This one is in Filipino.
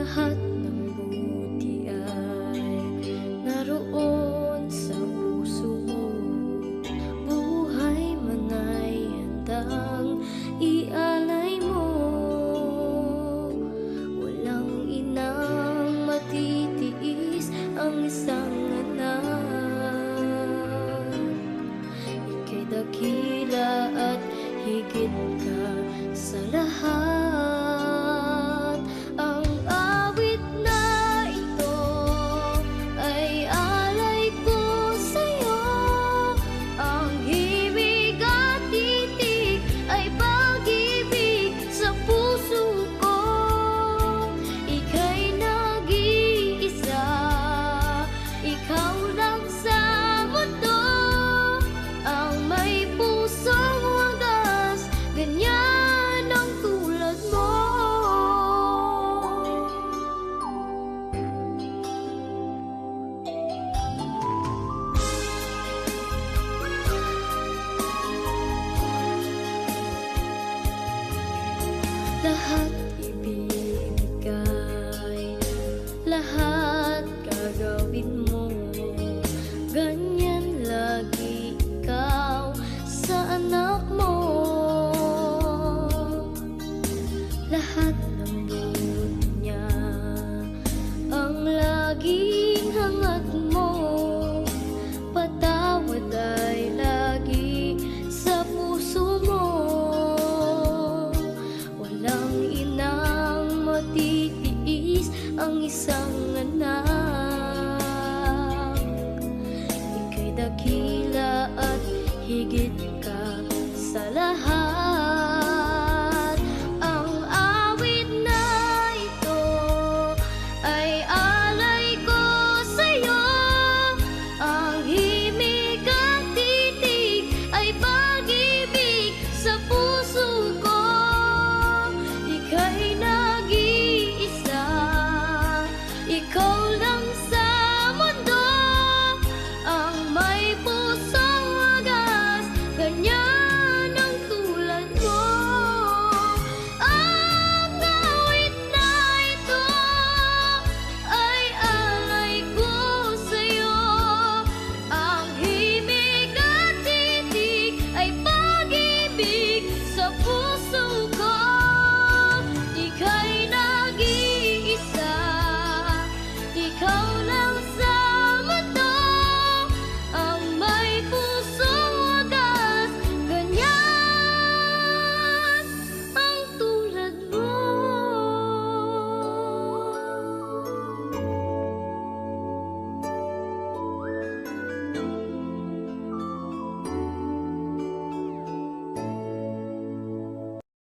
Lahat ng buti ay naroon sa puso mo. Buhay man ay handang ialay mo. Walang inang matitiis ang isang anak. Ika'y dakila at higit ka sa lahat. Ang awit na ito ay alay ko sa'yo. Ang himig at titig ay pag-ibig sa puso ko. Ika'y nag-iisa, ikaw lang sa mundo. Ang may pusong wagas, ganyan ang tulad mo. Lahat ibibigay, lahat gagawin mo. Ganyan lagi ikaw sa anak mo. Lahat ng buti niya ang laging hangat mo. Patawad ay lagi sa puso mo. Walang inang matitiis ang isang anak. Ika'y dakila at higit ka sa lahat.